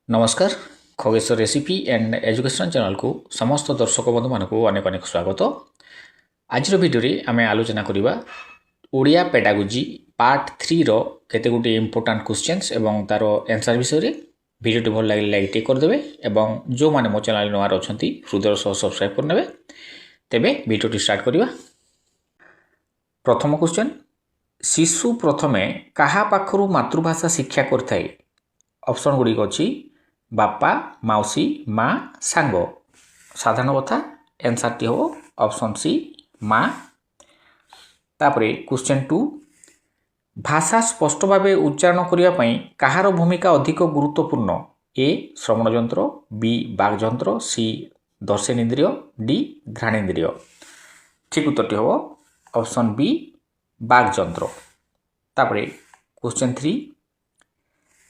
नमस्कार Khageshwar recipe and education channel को समस्त दर्शक बंधु मानक अनेक अनेक स्वागत। आज भिडियो आम आलोचना करवा ओडिया पेडागोजी पार्ट 3 रो केते गुटे इंपोर्टेंट क्वेश्चंस एवं तार आंसर विषय में भिडियो भल लगे लाइक करदे एवं जो माने मो चैनल नवार अच्छा हृदय सह सब्सक्राइब करने तेबे भिडियो स्टार्ट करवा। प्रथम क्वेश्चन, शिशु प्रथमे काहा पाखरु मातृभाषा शिक्षा करथाय? ऑप्शन गुड़ी अच्छी बापा, माउसी, माँ, सांग। साधारण कथा आंसर टी हो ऑप्शन सी माँ। तापरे क्वेश्चन 2, भाषा स्पष्ट भाव उच्चारण करने कहार भूमिका अधिक गुरुत्वपूर्ण? ए श्रवण जंत्र, बी बाग जंत्र, सी दर्शनेन्द्रिय, डी घ्राणेन्द्रिय। ठीक उत्तर हो ऑप्शन बी बाग जंत्र। तापरे क्वेश्चन 3,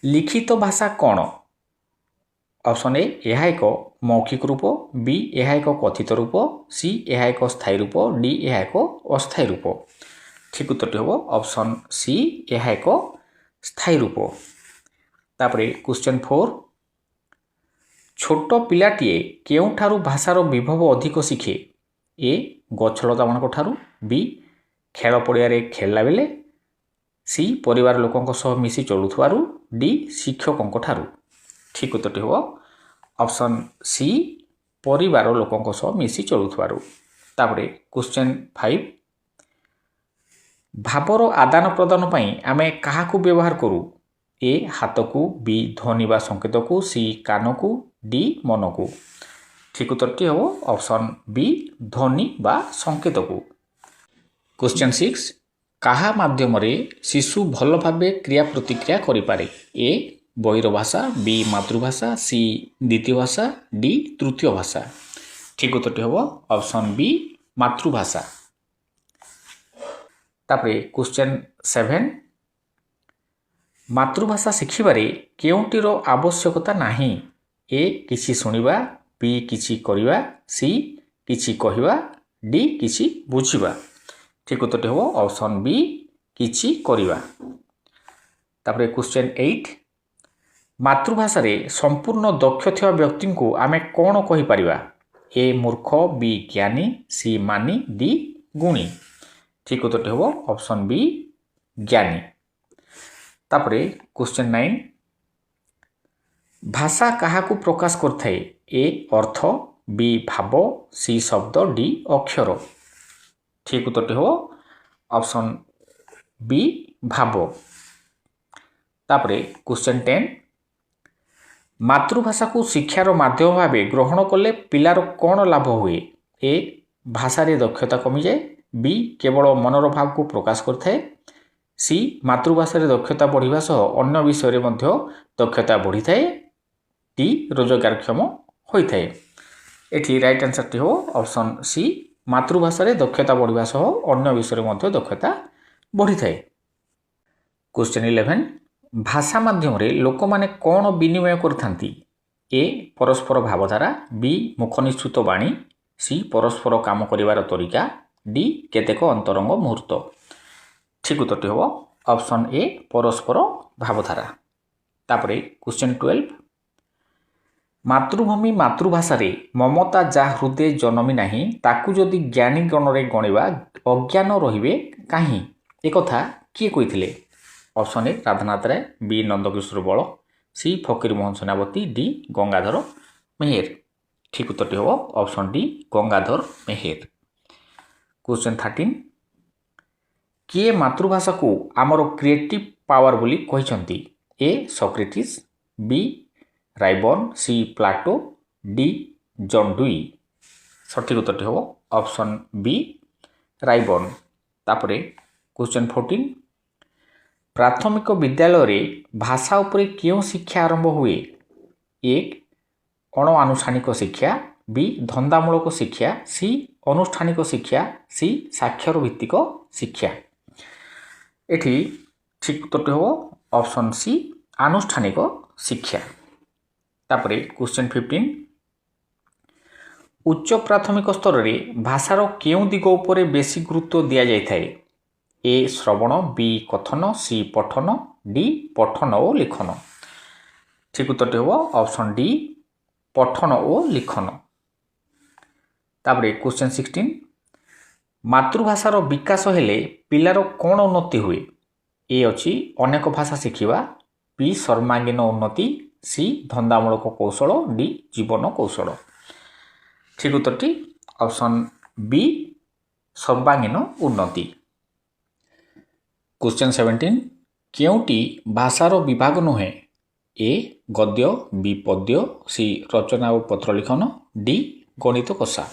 लिखित भाषा कौन? ऑप्शन ए यह एक मौखिक रूप, बी यह एक कथित रूप, सी यह एक स्थायी रूप, डी यह एक अस्थायी रूप। ठीक उत्तर हो ऑप्शन सी यह एक स्थायी रूप। तापरे क्वेश्चन 4, छोट पिलाटीए केउठारु भाषार विभव अधिक शिखे? ए गछलता मानक ठारू, बी खेल पड़ियारे खेलला बेले, सी परिवार लोकों सह मिसी चलुथुवारु, डी शिक्षकों ठारू। ठीक उत्तर हो ऑप्शन सी परिवार लोकों सह मिसी चलुथुवारु। तापरे क्वेश्चन 5, भावर आदान प्रदान पई आमे काहाकू व्यवहार करू? ए हाथ को, बी ध्वनि बा संकेत को, सी कान को, डी मन को। ठीक उत्तर हो ऑप्शन बी ध्वनि बा संकेत को। क्वेश्चन 6, काहा माध्यम रे शिशु भल भावे क्रिया प्रतिक्रिया करि पारे? ए बहिर भाषा, बी मातृभाषा, सी द्वितीय भाषा, डी तृतीय भाषा। ठीक उत्तर हो ऑप्शन बी मातृभाषा। तापरे क्वेश्चन 7, मातृभाषा शिखिबारे केउंटीर आवश्यकता नाही? ए किछि सुनिबा, बी किछि करिबा, सी किछि कहिबा, डी किछि बुझिबा। ठीक उत्तर हो ऑप्शन बी किछि करिबा। तापरे क्वेश्चन 8, मातृभाषा रे संपूर्ण दक्ष थिया व्यक्ति को आमे कौन कहि परिबा? ए मूर्ख, बी ज्ञानी, सी मानी, डी गुणी। ठीक उत्तर हो ऑप्शन बी ज्ञानी। तापरे क्वेश्चन 9, भाषा काहाकू प्रकाश करथाय? ए अर्थ, बी भाव, सी शब्द, डी अक्षर। ठीक उत्तर हो ऑप्शन बी भाव। तापरे क्वेश्चन 10, मातृभाषा को शिक्षार माध्यम भाव ग्रहण कले पिलार कौन लाभ हुए? ए भाषा रे दक्षता कमी जाए, बी केवल मनर भाव को प्रकाश करथाय, सी मातृभाषा रे दक्षता बढ़िबा सह अन्य विषय रे मध्य दक्षता बढ़ी थाए, डी रोजगारक्षम होइथाय। एठी राइट आंसर टी हो ऑप्शन सी मातृभाषा रे दक्षता बढ़िबा सह अन्य विषय रे मध्य दक्षता बढ़ी थाए। क्वेश्चन 11, भाषा माध्यम रे लोक माने कौन विनिमय करथांती? ए परस्पर भावधारा, बी मुख निश्चित वाणी, सी परस्पर काम करिवार तरीका, डी केतेक अंतरंग मुहूर्त। ठीक उत्तर हो ऑप्शन ए परस्पर भावधारा। तापरे क्वेश्चन 12, मातृभूमि मातृभाषा रे ममता जा हृदय जन्मी नाही ताकू जदि ज्ञानी गण रे गणिबा अज्ञान रहिबे काहे? एक कथा किए कहिथिले? Option A Radhanath Ray, B Nandakishore Bal, C फकीर मोहन सेनापति, डी गंगाधर मेहेर। ठीक उत्तर हो ऑप्शन डी गंगाधर मेहेर। क्वेश्चन 13, किए मातृभाषा को आमर क्रिएटिव पावर बोली कहिसंती? ए सॉक्रेटिस, बी राइबर्न, सी प्लाटो, डी जॉन डुई। सठिक उत्तर हो ऑप्शन बी राइबर्न। तापरे क्वेश्चन 14, प्राथमिक विद्यालय रे भाषा उपरे क्यों शिक्षा आरंभ हुए? एक अणुआनुष्ठानिक शिक्षा, बी धंदामूलक शिक्षा, सी अनुष्ठानिक शिक्षा, सी साक्षर भित्तिक शिक्षा। एठी ठीक उत्तर हो ऑप्शन सी आनुष्ठानिक शिक्षा। तापरे क्वेश्चन 15, उच्च प्राथमिक स्तर रे भाषार केउं दिग उपरे बेसी गुरुत्व दिया जाय थाए? ए श्रवण, बी कथन, सी पठन, डी पठन और लिखन। ঠিক উত্তরটি হব অপশন ডি পঠন ও লিখন। তারপরে কোশ্চেন 16 মাতৃভাষার বিকাশ হেলে পিলার কোণ উন্নতি হুଏ? এ অছি অনেক ভাষা শিখিবা, বি সর্বাঙ্গীন উন্নতি, সি ধন্দামূলক কৌশল, ডি জীবন কৌশল। ঠিক উত্তরটি অপশন বি সর্বাঙ্গীন উন্নতি। কোশ্চেন 17 কেউটি ভাষার বিভাগ নুহে? এ গদ্য, বি পদ্য, সি রচনা ও পত্র লিখন, ডি গণিত কষা।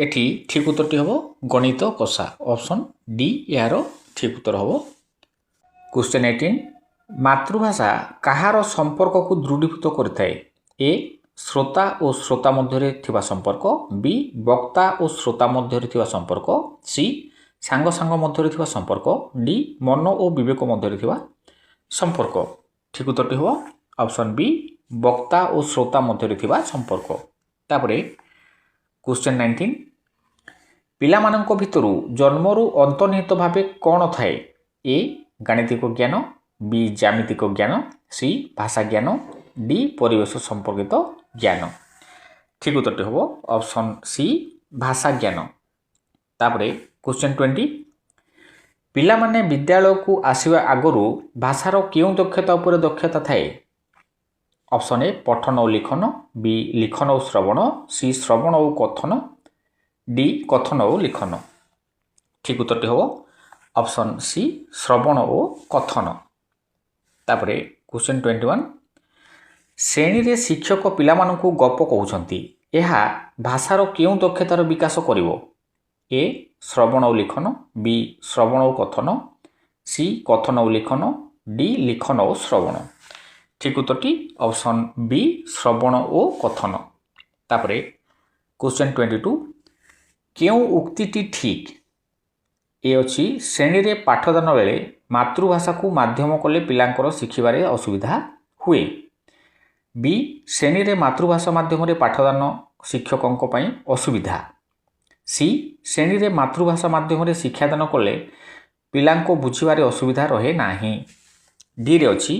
এটি ঠিক উত্তরটি হব গণিত কষা। অপশন ডি এর ঠিক উত্তর হব। কোশ্চেন 18 মাতৃভাষা কাহার সম্পর্কକୁ দৃঢ়ীভূত କରିଥାଏ? এ শ্রোতা ও শ্রোতা ମଧ୍ୟରେ ଥିବା সম্পর্ক, বি বক্তা ও শ্রোতা ମଧ୍ୟରେ ଥିବା সম্পর্ক, সি ସାଙ୍ଗ ସାଙ୍ଗ ମଧ୍ୟରେ ଥିବା ସମ୍ପର୍କ, ଡି ମନ ଓ ବିବେକ ମଧ୍ୟରେ ଥିବା ସମ୍ପର୍କ। ଠିକ ଉତ୍ତରଟି ହେବ ଅପସନ୍ ବି ବକ୍ତା ଓ ଶ୍ରୋତା ମଧ୍ୟରେ ଥିବା ସମ୍ପର୍କ। ତାପରେ କ୍ୱେଶ୍ଚନ୍ 19 ପିଲାମାନଙ୍କ ଭିତରୁ ଜନ୍ମରୁ ଅନ୍ତର୍ନିହିତ ଭାବେ କ'ଣ ଥାଏ? ଏ ଗାଣିତିକ ଜ୍ଞାନ, ବି ଜ୍ୟାମିତିକ ଜ୍ଞାନ, ସି ଭାଷା ଜ୍ଞାନ, ଡି ପରିବେଶ ସମ୍ପର୍କିତ ଜ୍ଞାନ। ଠିକ ଉତ୍ତରଟି ହେବ ଅପସନ୍ ସି ଭାଷା ଜ୍ଞାନ। ତାପରେ क्वेश्चन 20 ପିଲାମାନେ ବିଦ୍ୟାଳୟକୁ ଆସିବା ଆଗରୁ ଭାଷାର କେଉଁ ଦକ୍ଷତା ଉପରେ ଦକ୍ଷତା ଥାଏ? ଅପସନ୍ ଏ ପଠନ ଓ ଲିଖନ, ବି ଲିଖନ ଓ ଶ୍ରବଣ, ସି ଶ୍ରବଣ ଓ କଥନ, ଡି କଥନ ଓ ଲିଖନ। ଠିକ ଉତ୍ତରଟି ହେବ ଅପସନ୍ ସି ଶ୍ରବଣ ଓ କଥନ। ତାପରେ क्वेश्चन 21 ଶ୍ରେଣୀରେ ଶିକ୍ଷକ ପିଲାମାନଙ୍କୁ ଗପ କହୁଛନ୍ତି, ଏହା ଭାଷାର କେଉଁ ଦକ୍ଷତାର ବିକାଶ କରିବ? ଏ ଶ୍ରବଣ ଓ ଲିଖନ, ବି ଶ୍ରବଣ ଓ କଥନ, ସି କଥନ ଓ ଲିଖନ, ଡି ଲିଖନ ଓ ଶ୍ରବଣ। ଠିକ ଉତ୍ତରଟି ଅପସନ୍ ବି ଶ୍ରବଣ ଓ କଥନ। ତାପରେ क्वेश्चन 22 କେଉଁ ଉକ୍ତିଟି ଠିକ? ଏ ଅଛି ଶ୍ରେଣୀରେ ପାଠଦାନ ବେଳେ ମାତୃଭାଷାକୁ ମାଧ୍ୟମ କଲେ ପିଲାଙ୍କର ଶିଖିବାରେ ଅସୁବିଧା ହୁଏ। ବି ଶ୍ରେଣୀରେ ମାତୃଭାଷା ମାଧ୍ୟମରେ ପାଠଦାନ ଶିକ୍ଷକଙ୍କ ପାଇଁ ଅସୁବିଧା। ସି ଶ୍ରେଣୀରେ ମାତୃଭାଷା ମାଧ୍ୟମରେ ଶିକ୍ଷାଦାନ କଲେ ପିଲାଙ୍କୁ ବୁଝିବାରେ ଅସୁବିଧା ରହେ ନାହିଁ। ଡିରେ ଅଛି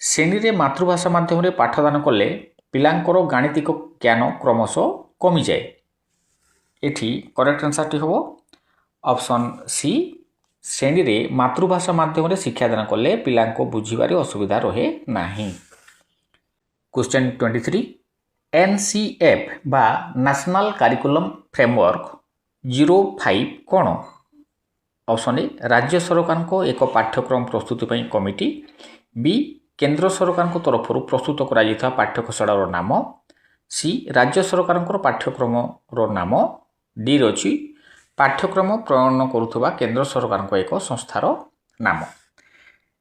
ଶ୍ରେଣୀରେ ମାତୃଭାଷା ମାଧ୍ୟମରେ ପାଠଦାନ କଲେ ପିଲାଙ୍କର ଗାଣିତିକ ଜ୍ଞାନ କ୍ରମଶଃ କମିଯାଏ। ଏଠି କରେକ୍ଟ ଆନ୍ସରଟି ହେବ ଅପସନ୍ ସି ଶ୍ରେଣୀରେ ମାତୃଭାଷା ମାଧ୍ୟମରେ ଶିକ୍ଷାଦାନ କଲେ ପିଲାଙ୍କୁ ବୁଝିବାରେ ଅସୁବିଧା ରହେ ନାହିଁ। क्वेश्चन 23 NCF ବା ନ୍ୟାସନାଲ କାରିକୁଲମ ଫ୍ରେମୱାର୍କ 05 କ'ଣ? ଅପସନ୍ ଏ ରାଜ୍ୟ ସରକାରଙ୍କ ଏକ ପାଠ୍ୟକ୍ରମ ପ୍ରସ୍ତୁତି ପାଇଁ କମିଟି, ବି କେନ୍ଦ୍ର ସରକାରଙ୍କ ତରଫରୁ ପ୍ରସ୍ତୁତ କରାଯାଇଥିବା ପାଠ୍ୟଶାଳାର ନାମ, ସି ରାଜ୍ୟ ସରକାରଙ୍କର ପାଠ୍ୟକ୍ରମର ନାମ, ଡିରେ ଅଛି ପାଠ୍ୟକ୍ରମ ପ୍ରଣୟନ କରୁଥିବା କେନ୍ଦ୍ର ସରକାରଙ୍କ ଏକ ସଂସ୍ଥାର ନାମ।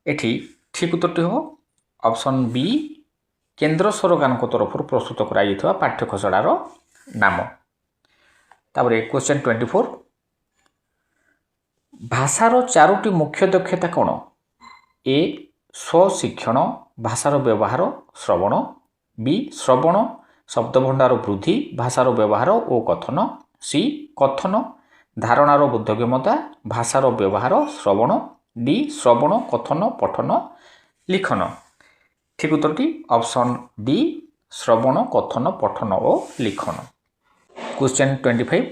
ଏଠି ଠିକ ଉତ୍ତରଟି ହେବ ଅପସନ୍ ବି କେନ୍ଦ୍ର ସରକାରଙ୍କ ତରଫରୁ ପ୍ରସ୍ତୁତ କରାଯାଇଥିବା ପାଠ୍ୟଶାଳାର ନାମ। ତାପରେ क्वेश्चन 24 ଭାଷାର ଚାରୋଟି ମୁଖ୍ୟ ଦକ୍ଷତା କ'ଣ? ଏ ସ୍ୱଶିକ୍ଷଣ, ଭାଷାର ବ୍ୟବହାର, ଶ୍ରବଣ, ବି ଶ୍ରବଣ ଶବ୍ଦଭଣ୍ଡାର ବୃଦ୍ଧି, ଭାଷାର ବ୍ୟବହାର ଓ କଥନ, ସି କଥନ ଧାରଣାର ବୋଧଗମ୍ୟତା, ଭାଷାର ବ୍ୟବହାର, ଶ୍ରବଣ, ଡି ଶ୍ରବଣ କଥନ ପଠନ ଲିଖନ। ଠିକ ଉତ୍ତରଟି ଅପସନ୍ ଡି ଶ୍ରବଣ କଥନ ପଠନ ଓ ଲିଖନ। क्वेश्चन 25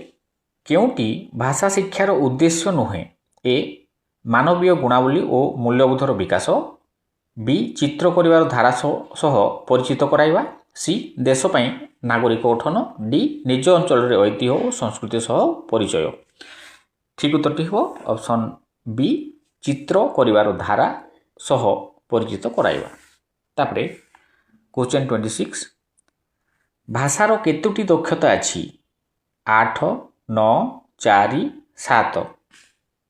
କେଉଁଟି ଭାଷା ଶିକ୍ଷାର ଉଦ୍ଦେଶ୍ୟ ନୁହେଁ? ଏ ମାନବୀୟ ଗୁଣାବଳୀ ଓ ମୂଲ୍ୟବୋଧର ବିକାଶ, ବି ଚିତ୍ର କରିବାର ଧାରା ସହ ପରିଚିତ କରାଇବା, ସି ଦେଶ ପାଇଁ ନାଗରିକ ଗଠନ, ଡି ନିଜ ଅଞ୍ଚଳରେ ଐତିହ୍ୟ ଓ ସଂସ୍କୃତି ସହ ପରିଚୟ। ଠିକ ଉତ୍ତରଟି ହେବ ଅପସନ୍ ବି ଚିତ୍ର କରିବାର ଧାରା ସହ ପରିଚିତ କରାଇବା। ତାପରେ क्वेश्चन 26 ଭାଷାର କେତୋଟି ଦକ୍ଷତା ଅଛି? 8, 9, 4, 7।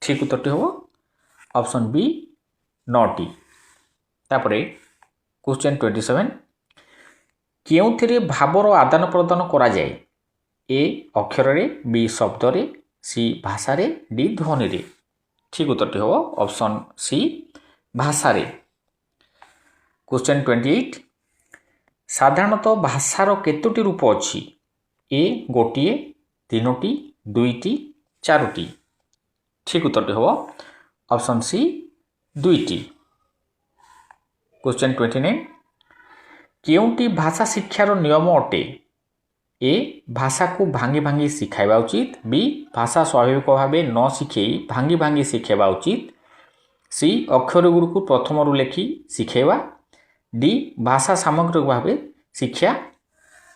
ଠିକ ଉତ୍ତରଟି ହେବ ଅପସନ୍ ବି 9ଟି। ତାପରେ क्वेश्चन 27 କେଉଁଥିରେ ଭାବର ଆଦାନ ପ୍ରଦାନ କରାଯାଏ? ଏ ଅକ୍ଷରରେ, ବି ଶବ୍ଦରେ, ସି ଭାଷାରେ, ଡି ଧ୍ୱନିରେ। ଠିକ ଉତ୍ତରଟି ହେବ ଅପସନ୍ ସି ଭାଷାରେ। क्वेश्चन 28 ସାଧାରଣତଃ ଭାଷାର କେତୋଟି ରୂପ ଅଛି? ଏ ଗୋଟିଏ, 3ଟି, 2ଟି, 4ଟି। ଠିକ ଉତ୍ତରଟି ହେବ ଅପସନ୍ ସି 2ଟି। क्वेश्चन 29 କେଉଁଟି ଭାଷା ଶିକ୍ଷାର ନିୟମ ଅଟେ? ଏ ଭାଷାକୁ ଭାଙ୍ଗି ଭାଙ୍ଗି ଶିଖାଇବା ଉଚିତ। ବି ଭାଷା ସ୍ୱାଭାବିକ ଭାବେ ନ ଶିଖେଇ ଭାଙ୍ଗି ଭାଙ୍ଗି ଶିଖାଇବା ଉଚିତ। ସି ଅକ୍ଷର ଗୁଡ଼ିକୁ ପ୍ରଥମରୁ ଲେଖି ଶିଖାଇବା। ଡି ଭାଷା ସାମଗ୍ରିକ ଭାବେ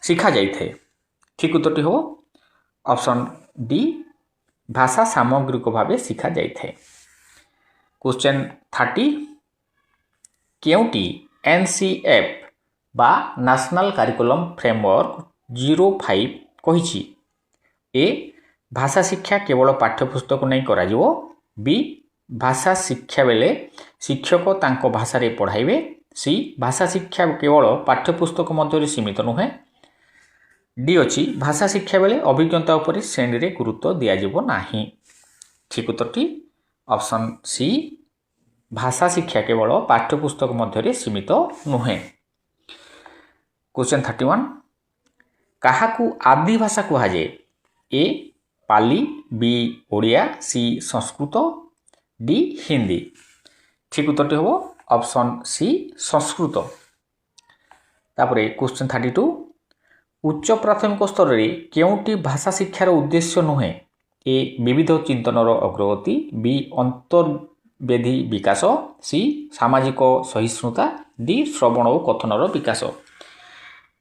ଶିଖାଯାଇଥାଏ। ଠିକ୍ ଉତ୍ତରଟି ହେବ ଅପସନ୍ ଡି ଭାଷା ସାମଗ୍ରିକ ଭାବେ ଶିଖାଯାଇଥାଏ। କ୍ୱେଶ୍ଚନ୍ 30 କେଉଁଟି NCF ବା ନ୍ୟାସନାଲ୍ କାରିକୁଲମ୍ ଫ୍ରେମୱାର୍କ 05 କହିଛି? ଏ ଭାଷା ଶିକ୍ଷା କେବଳ ପାଠ୍ୟପୁସ୍ତକ ନେଇ କରାଯିବ। ବି ଭାଷା ଶିକ୍ଷା ବେଳେ ଶିକ୍ଷକ ତାଙ୍କ ଭାଷାରେ ପଢ଼ାଇବେ। ସି ଭାଷା ଶିକ୍ଷା କେବଳ ପାଠ୍ୟପୁସ୍ତକ ମଧ୍ୟରେ ସୀମିତ ନୁହେଁ। ଡି ଅଛି ଭାଷା ଶିକ୍ଷା ବେଳେ ଅଭିଜ୍ଞତା ଉପରେ ଶ୍ରେଣୀରେ ଗୁରୁତ୍ୱ ଦିଆଯିବ ନାହିଁ। ଠିକ୍ ଉତ୍ତରଟି ଅପସନ୍ ସି ଭାଷା ଶିକ୍ଷା କେବଳ ପାଠ୍ୟପୁସ୍ତକ ମଧ୍ୟରେ ସୀମିତ ନୁହେଁ। କ୍ୱେଶ୍ଚନ୍ 31 କାହାକୁ ଆଦି ଭାଷା କୁହାଯାଏ? ଏ ପାଲି, ବି ଓଡ଼ିଆ, ସି ସଂସ୍କୃତ, ଡି ହିନ୍ଦୀ। ଠିକ୍ ଉତ୍ତରଟି ହେବ ଅପସନ୍ ସି ସଂସ୍କୃତ। ତାପରେ କ୍ୱେଶ୍ଚନ୍ 32 ଉଚ୍ଚ ପ୍ରାଥମିକ ସ୍ତରରେ କେଉଁଟି ଭାଷା ଶିକ୍ଷାର ଉଦ୍ଦେଶ୍ୟ ନୁହେଁ? ଏ ବିବିଧ ଚିନ୍ତନର ଅଗ୍ରଗତି, ବି ଅନ୍ତର୍ବେଦୀ ବିକାଶ, ସି ସାମାଜିକ ସହିଷ୍ଣୁତା, ଡି ଶ୍ରବଣ ଓ କଥନର ବିକାଶ।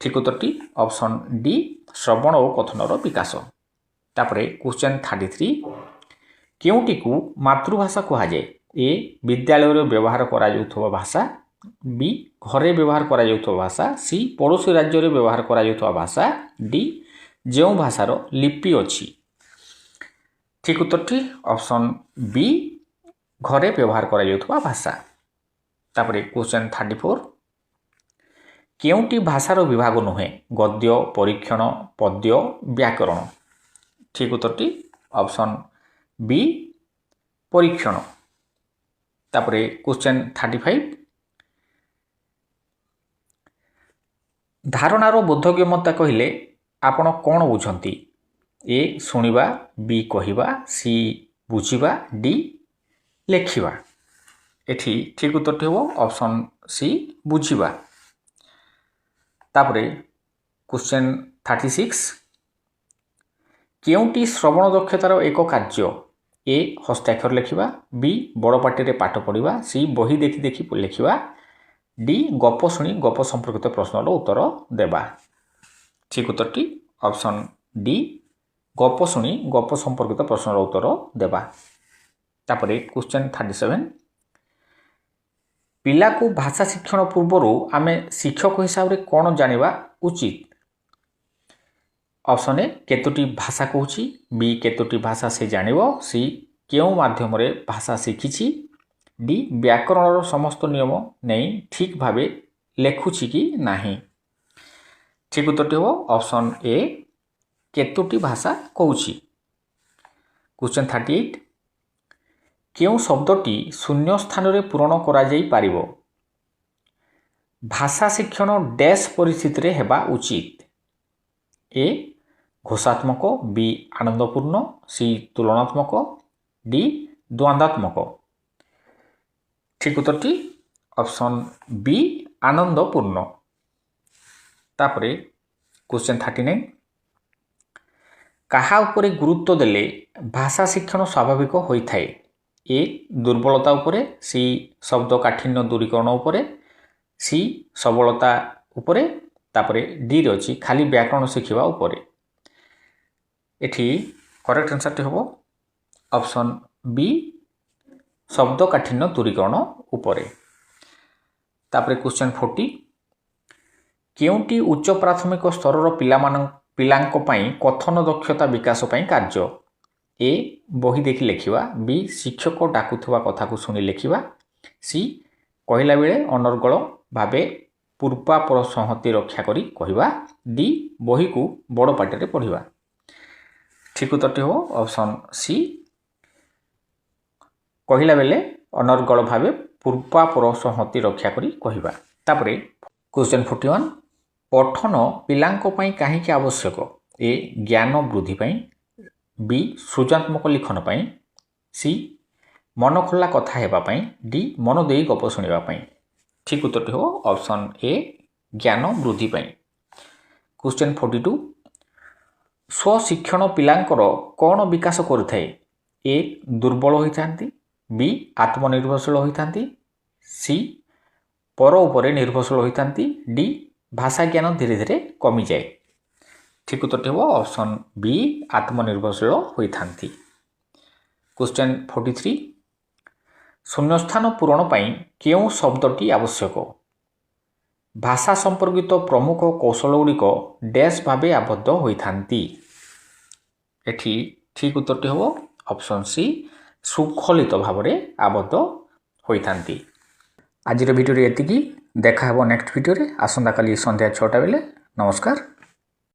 ଠିକ୍ ଉତ୍ତରଟି ଅପସନ୍ ଡି ଶ୍ରବଣ ଓ କଥନର ବିକାଶ। ତାପରେ କ୍ୱେଶ୍ଚନ୍ 33 କେଉଁଟିକୁ ମାତୃଭାଷା କୁହାଯାଏ? ଏ ବିଦ୍ୟାଳୟରେ ବ୍ୟବହାର କରାଯାଉଥିବା ଭାଷା, ବି ଘରେ ବ୍ୟବହାର କରାଯାଉଥିବା ଭାଷା, ସି ପଡ଼ୋଶୀ ରାଜ୍ୟରେ ବ୍ୟବହାର କରାଯାଉଥିବା ଭାଷା, ଡି ଯେଉଁ ଭାଷାର ଲିପି ଅଛି। ଠିକ୍ ଉତ୍ତରଟି ଅପସନ୍ ବି ଘରେ ବ୍ୟବହାର କରାଯାଉଥିବା ଭାଷା। ତାପରେ କ୍ୱେଶ୍ଚନ୍ 34 କେଉଁଟି ଭାଷାର ବିଭାଗ ନୁହେଁ? ଗଦ୍ୟ, ପରୀକ୍ଷଣ, ପଦ୍ୟ, ବ୍ୟାକରଣ। ଠିକ୍ ଉତ୍ତରଟି ଅପସନ୍ ବି ପରୀକ୍ଷଣ। ତାପରେ କ୍ୱେଶ୍ଚନ୍ 35 ଧାରଣାର ବୋଧଗମ୍ୟତା କହିଲେ ଆପଣ କ'ଣ ବୁଝନ୍ତି? ଏ ଶୁଣିବା, ବି କହିବା, ସି ବୁଝିବା, ଡି ଲେଖିବା। ଏଠି ଠିକ୍ ଉତ୍ତରଟି ହେବ ଅପସନ୍ ସି ବୁଝିବା। ତାପରେ କ୍ୱେଶ୍ଚନ୍ 36 କେଉଁଟି ଶ୍ରବଣ ଦକ୍ଷତାର ଏକ କାର୍ଯ୍ୟ? ଏ ହସ୍ତାକ୍ଷର ଲେଖିବା, ବି ବଡ଼ ପାଟିରେ ପାଠ ପଢ଼ିବା, ସି ବହି ଦେଖି ଦେଖି ଲେଖିବା, ଡି ଗପ ଶୁଣି ଗପ ସମ୍ପର୍କିତ ପ୍ରଶ୍ନର ଉତ୍ତର ଦେବା। ଠିକ୍ ଉତ୍ତରଟି ଅପସନ୍ ଡି ଗପ ଶୁଣି ଗପ ସମ୍ପର୍କିତ ପ୍ରଶ୍ନର ଉତ୍ତର ଦେବା। ତାପରେ କ୍ୱେଶ୍ଚନ୍ 37 ପିଲାକୁ ଭାଷା ଶିକ୍ଷଣ ପୂର୍ବରୁ ଆମେ ଶିକ୍ଷକ ହିସାବରେ କ'ଣ ଜାଣିବା ଉଚିତ? ଅପସନ୍ ଏ କେତୋଟି ଭାଷା କହୁଛି, ବି କେତୋଟି ଭାଷା ସେ ଜାଣିବ, ସି କେଉଁ ମାଧ୍ୟମରେ ଭାଷା ଶିଖିଛି, ଡି ବ୍ୟାକରଣର ସମସ୍ତ ନିୟମ ନେଇ ଠିକ୍ ଭାବେ ଲେଖୁଛି କି ନାହିଁ। ଠିକ୍ ଉତ୍ତରଟି ହେବ ଅପସନ୍ ଏ କେତୋଟି ଭାଷା କହୁଛି। କ୍ୱେଶ୍ଚନ୍ 38 କେଉଁ ଶବ୍ଦଟି ଶୂନ୍ୟ ସ୍ଥାନରେ ପୂରଣ କରାଯାଇପାରିବ? ଭାଷା ଶିକ୍ଷଣ ଡ୍ୟାସ୍ ପରିସ୍ଥିତିରେ ହେବା ଉଚିତ। ଏ ଘୋଷାତ୍ମକ, ବି ଆନନ୍ଦପୂର୍ଣ୍ଣ, ସି ତୁଳନାତ୍ମକ, ଡି ଦ୍ୱନ୍ଦାତ୍ମକ। ଠିକ୍ ଉତ୍ତରଟି ଅପସନ୍ ବି ଆନନ୍ଦପୂର୍ଣ୍ଣ। ତାପରେ କ୍ୱେଶ୍ଚନ୍ 39 କାହା ଉପରେ ଗୁରୁତ୍ୱ ଦେଲେ ଭାଷା ଶିକ୍ଷଣ ସ୍ୱାଭାବିକ ହୋଇଥାଏ? ଏ ଦୁର୍ବଳତା ଉପରେ, ସି ଶବ୍ଦ କାଠିନ୍ୟ ଦୂରୀକରଣ ଉପରେ, ସି ସବଳତା ଉପରେ, ତାପରେ ଡିରେ ଅଛି ଖାଲି ବ୍ୟାକରଣ ଶିଖିବା ଉପରେ। ଏଠି କରେକ୍ଟ ଆନ୍ସରଟି ହେବ ଅପସନ୍ ବି ଶବ୍ଦ କାଠିନ୍ୟ ଦୂରୀକରଣ ଉପରେ। ତାପରେ କ୍ୱେଶ୍ଚନ୍ 40 କେଉଁଟି ଉଚ୍ଚ ପ୍ରାଥମିକ ସ୍ତରର ପିଲାଙ୍କ ପାଇଁ କଥନ ଦକ୍ଷତା ବିକାଶ ପାଇଁ କାର୍ଯ୍ୟ? ଏ ବହି ଦେଖି ଲେଖିବା, ବି ଶିକ୍ଷକ ଡାକୁଥିବା କଥାକୁ ଶୁଣି ଲେଖିବା, ସି କହିଲା ବେଳେ ଅନର୍ଗଳ ଭାବେ ପୂର୍ବାପର ସଂହତି ରକ୍ଷା କରି କହିବା, ଡି ବହିକୁ ବଡ଼ ପାଟିରେ ପଢ଼ିବା। ଠିକ୍ ଉତ୍ତରଟି ହେବ ଅପସନ୍ ସି କହିଲା ବେଳେ ଅନର୍ଗଳ ଭାବେ ପୂର୍ବାପର ସଂହତି ରକ୍ଷା କରି କହିବା। ତାପରେ କ୍ୱେଶ୍ଚନ୍ 41 ପଠନ ପିଲାଙ୍କ ପାଇଁ କାହିଁକି ଆବଶ୍ୟକ? ଏ ଜ୍ଞାନ ବୃଦ୍ଧି ପାଇଁ, ବି ସୃଜନାତ୍ମକ ଲିଖନ ପାଇଁ, ସି ମନ ଖୋଲା କଥା ହେବା ପାଇଁ, ଡି ମନ ଦେଇ ଗପ ଶୁଣିବା ପାଇଁ। ଠିକ୍ ଉତ୍ତରଟି ହେବ ଅପସନ୍ ଏ ଜ୍ଞାନ ବୃଦ୍ଧି ପାଇଁ। କ୍ୱେଶ୍ଚନ୍ 42 ସ୍ୱଶିକ୍ଷଣ ପିଲାଙ୍କର କ'ଣ ବିକାଶ କରିଥାଏ? ଏ ଦୁର୍ବଳ ହୋଇଥାନ୍ତି, ବି ଆତ୍ମନିର୍ଭରଶୀଳ ହୋଇଥାନ୍ତି, ସି ପର ଉପରେ ନିର୍ଭରଶୀଳ ହୋଇଥାନ୍ତି, ଡି ଭାଷା ଜ୍ଞାନ ଧୀରେ ଧୀରେ କମିଯାଏ। ଠିକ୍ ଉତ୍ତରଟି ହେବ ଅପସନ୍ ବି ଆତ୍ମନିର୍ଭରଶୀଳ ହୋଇଥାନ୍ତି। କ୍ୱେଶ୍ଚନ୍ 43 ଶୂନ୍ୟସ୍ଥାନ ପୂରଣ ପାଇଁ କେଉଁ ଶବ୍ଦଟି ଆବଶ୍ୟକ? ଭାଷା ସମ୍ପର୍କିତ ପ୍ରମୁଖ କୌଶଳଗୁଡ଼ିକ ଡ୍ୟାସ୍ ଭାବେ ଆବଦ୍ଧ ହୋଇଥାନ୍ତି। ଏଠି ଠିକ୍ ଉତ୍ତରଟି ହେବ ଅପସନ୍ ସି ଶୃଙ୍ଖଳିତ ଭାବରେ ଆବଦ୍ଧ ହୋଇଥାନ୍ତି। ଆଜିର ଭିଡ଼ିଓରେ ଏତିକି। ଦେଖା ହେବ ନେକ୍ସଟ ଭିଡ଼ିଓରେ ଆସନ୍ତାକାଲି ସନ୍ଧ୍ୟା 6ଟା ବେଳେ। ନମସ୍କାର।